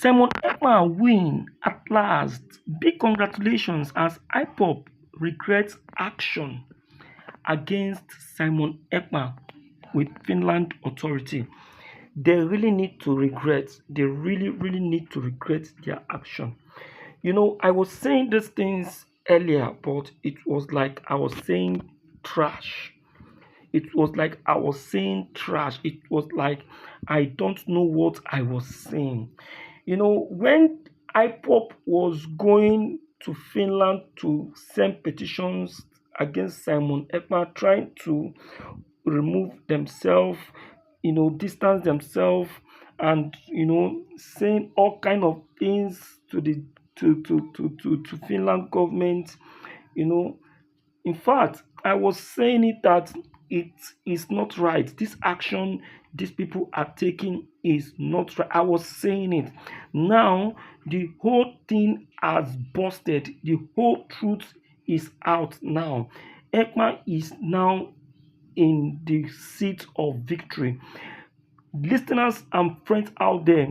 Simon Ekpa win at last. Big congratulations as Ipob regrets action against Simon Ekpa with Finland authority. They really need to regret. They really need to regret their action. I was saying these things earlier, but it was like I was saying trash. It was like I was saying trash. It was like I don't know what I was saying. When IPOP was going to Finland to send petitions against Simon Ekpa, trying to remove themselves, distance themselves, and saying all kind of things to the to Finland government, you know, in fact, I was saying it that it is not right. This action these people are taking is not right. I was saying it. Now the whole thing has busted. The whole truth is out now. Ekman is now in the seat of victory. Listeners and friends out there,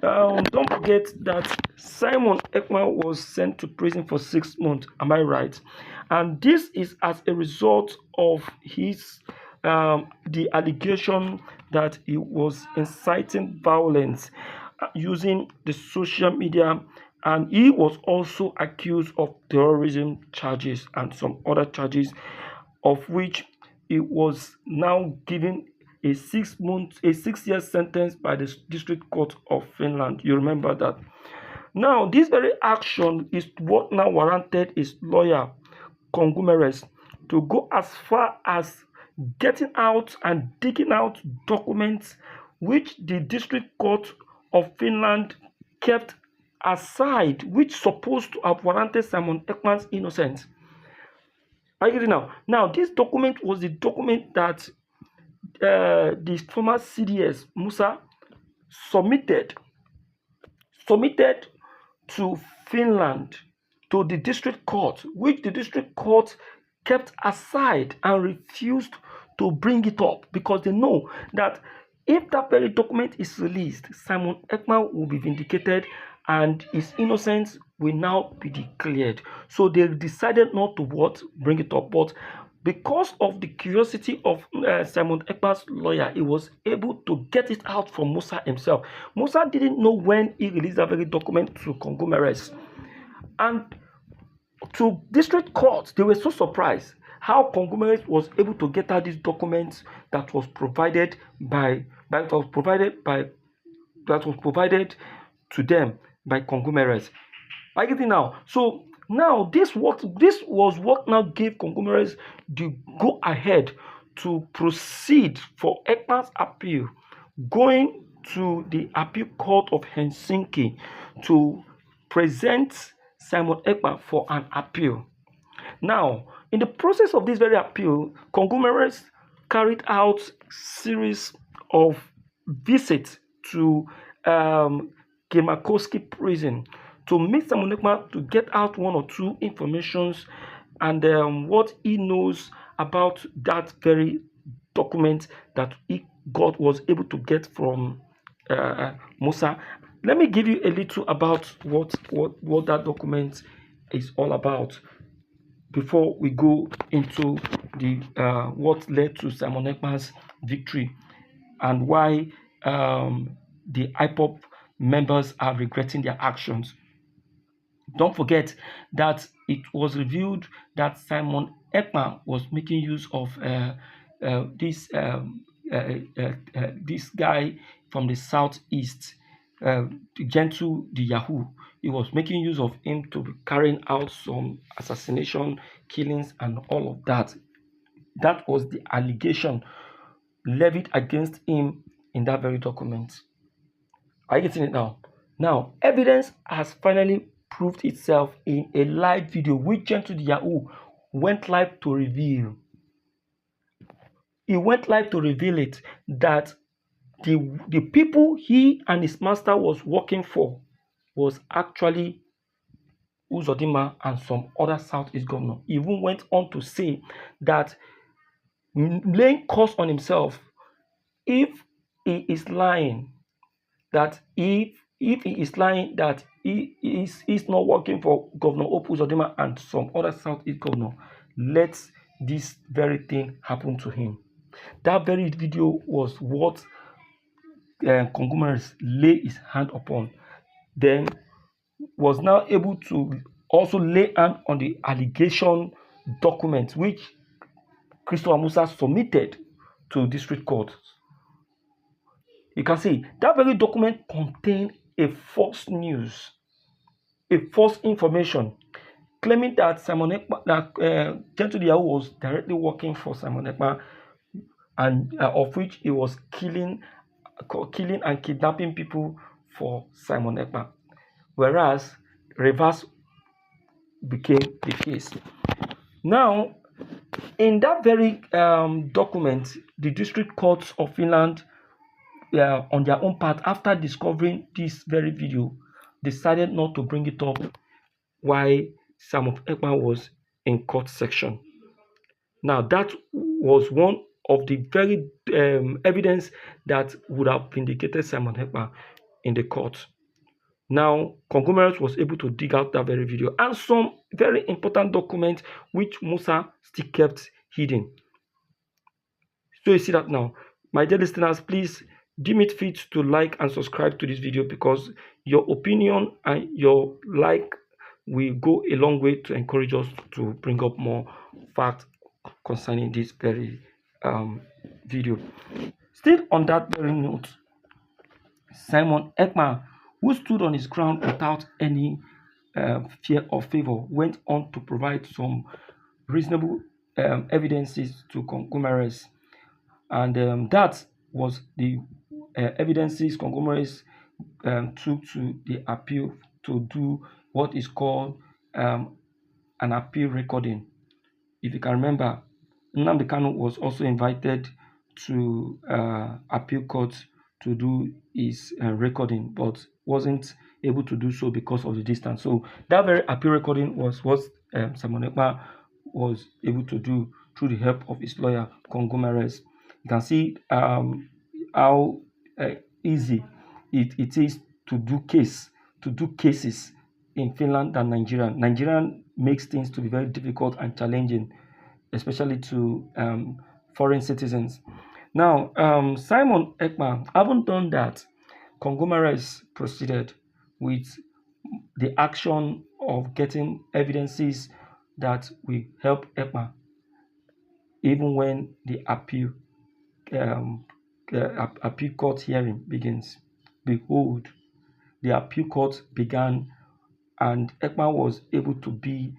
don't forget that Simon Ekman was sent to prison for 6 months. Am I right? And this is as a result of his the allegation that he was inciting violence using the social media, and he was also accused of terrorism charges and some other charges, of which he was now given a 6 year sentence by the District Court of Finland. You remember that. Now, this very action is what now warranted his lawyer, Kongumeres, to go as far as getting out and digging out documents which the District Court of Finland kept aside, which supposed to have warranted Simon Ekman's innocence. Are you getting now? Now, this document was the document that the former CDS Musa submitted to Finland, to the district court, which the district court kept aside and refused to bring it up, because they know that if that very document is released, Simon Ekman will be vindicated and his innocence will now be declared. So they decided not to bring it up. But because of the curiosity of Simon Ekpa's lawyer, he was able to get it out from Musa himself. Musa didn't know when he released that very document to Kongumeres. And to district court, they were so surprised how Kongumeres was able to get out these documents that was provided to them by Kongumeres. I get it now. So now this was what now gave Kongumeres the go ahead to proceed for Ekpa's appeal, going to the appeal court of Helsinki to present Simon Ekpa for an appeal. Now, in the process of this very appeal, Kongumeres carried out series of visits to Kemakowski prison to meet Simon Ekpa to get out one or two informations and what he knows about that very document that was able to get from Musa. Let me give you a little about what that document is all about before we go into the what led to Simon Ekpa's victory and why the IPOP members are regretting their actions. Don't forget that it was revealed that Simon Ekpa was making use of this guy from the southeast, Gentle the Yahoo. He was making use of him to be carrying out some assassination, killings, and all of that. That was the allegation levied against him in that very document. Are you getting it now? Now, evidence has finally proved itself in a live video which Gentle the Yahoo went live to reveal. He went live to reveal it that the people he and his master was working for was actually Uzodinma and some other Southeast governor. He even went on to say that laying curse on himself if he is lying, that if if he is lying that he is not working for Governor Opus Odema and some other Southeast governor, let this very thing happen to him. That very video was what Congomeres lay his hand upon. Then was now able to also lay hand on the allegation document which Christopher Musa submitted to district court. You can see that very document contained a false news, a false information, claiming that Simon Ekpa, that Gentle Yahoo was directly working for Simon Ekpa, and of which he was killing and kidnapping people for Simon Ekpa, whereas reverse became the case. Now, in that very document, the district courts of Finland, on their own part, after discovering this very video, decided not to bring it up while Simon Ekpa was in court section. Now, that was one of the very evidence that would have vindicated Simon Ekpa in the court. Now, Congomeres was able to dig out that very video and some very important documents which Musa still kept hidden. So you see that now. My dear listeners, please deem it fit to like and subscribe to this video, because your opinion and your like will go a long way to encourage us to bring up more facts concerning this very video. Still on that very note, Simon Ekpa, who stood on his ground without any fear or favor, went on to provide some reasonable evidences to Congomeres, and that was the evidences Congomeres took to the appeal to do what is called an appeal recording. If you can remember, Nnamdi Kanu was also invited to appeal court to do his recording, but wasn't able to do so because of the distance. So that very appeal recording was what Simon Ekpa was able to do through the help of his lawyer, Congomeres. You can see how easy it is to do cases in Finland than Nigeria. Nigerian makes things to be very difficult and challenging, especially to foreign citizens. Now, Simon Ekpa, having done that, Congomeres proceeded with the action of getting evidences that will help Ekpa, even when the appeal court hearing begins. Behold, the appeal court began, and Ekpa was able to be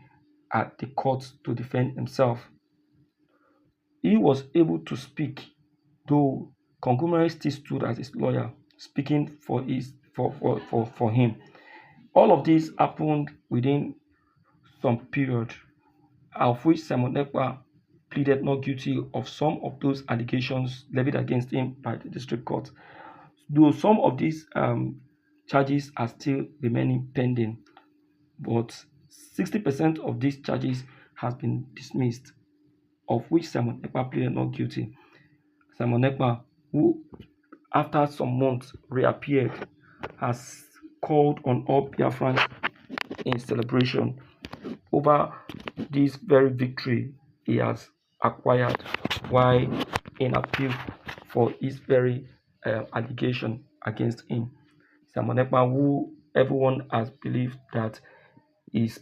at the court to defend himself. He was able to speak, though Congomeres still stood as his lawyer, speaking for him. All of this happened within some period, of which Simon Ekpa pleaded not guilty of some of those allegations levied against him by the district court. Though some of these charges are still remaining pending, but 60% of these charges has been dismissed, of which Simon Ekpa pleaded not guilty. Simon Ekpa, who after some months reappeared, has called on all Biafrans in celebration over this very victory he has acquired while in appeal for his very allegation against him. Simon Ekpa, who everyone has believed that his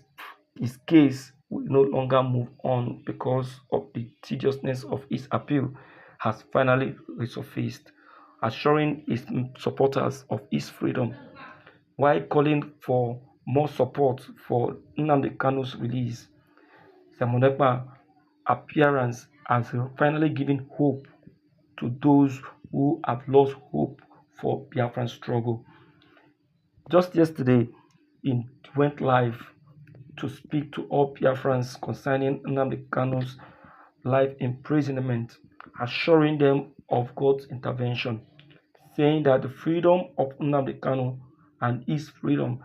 case will no longer move on because of the tediousness of his appeal, has finally resurfaced, assuring his supporters of his freedom, while calling for more support for Nnamdi Kanu's release. Simon Ekpa's appearance has finally given hope to those who have lost hope for Biafran struggle. Just yesterday, he went live to speak to all Biafrans concerning Nnamdi Kanu's life imprisonment, assuring them of God's intervention, saying that the freedom of Nnamdi Kanu and his freedom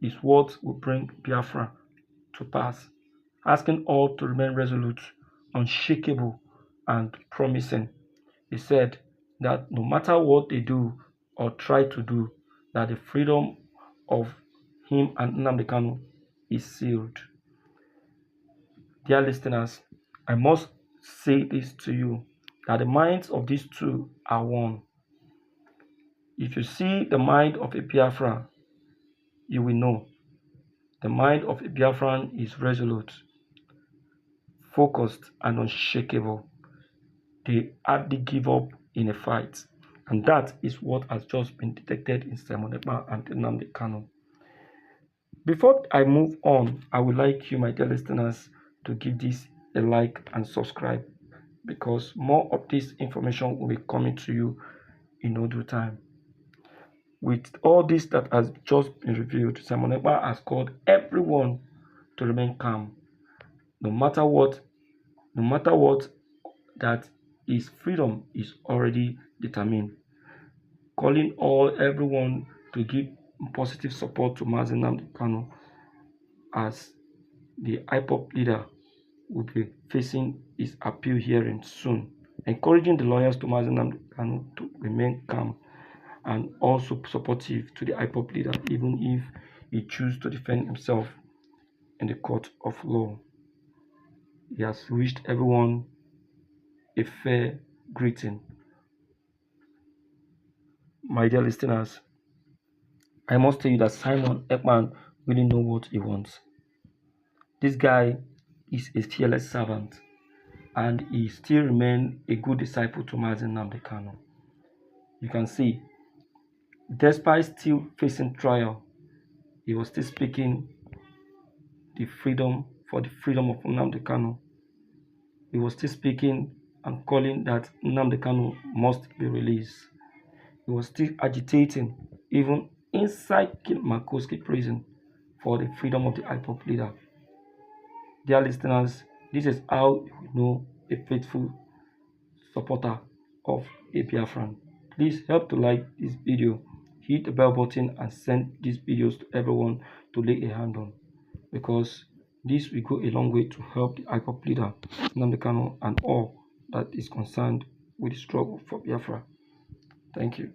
is what will bring Biafra to pass, asking all to remain resolute, unshakable, and promising. He said that no matter what they do or try to do, that the freedom of him and Nnamdi Kanu is sealed. Dear listeners, I must say this to you, that the minds of these two are one. If you see the mind of a Biafran, you will know the mind of a Biafran is resolute, focused, and unshakable. They hardly give up in a fight, and that is what has just been detected in Simon Ekpa and Nnamdi Kanu. Before I move on, I would like you, my dear listeners, to give this a like and subscribe, because more of this information will be coming to you in no due time. With all this that has just been revealed, Simon Ekpa has called everyone to remain calm, no matter what, that his freedom is already determined, calling everyone to give positive support to Mazi Nnamdi Kanu as the Ipob leader will be facing his appeal hearing soon, encouraging the lawyers to Mazi Nnamdi Kanu to remain calm and also supportive to the Ipob leader, even if he chooses to defend himself in the court of law. He has wished everyone a fair greeting. My dear listeners, I must tell you that Simon Ekpa really knows what he wants. This guy is a fearless servant, and he still remains a good disciple to Mazi Nnamdi Kanu. You can see, despite still facing trial, he was still speaking the freedom of Nnamdi Kanu. He was still speaking and calling that Nnamdi Kanu must be released. He was still agitating, even inside Makoski prison, for the freedom of the Ipob leader. Dear listeners, this is how you know a faithful supporter of a Biafran. Please help to like this video, hit the bell button, and send these videos to everyone to lay a hand on, because this will go a long way to help the Ipob leader, Nnamdi Kanu, and all that is concerned with the struggle for Biafra. Thank you.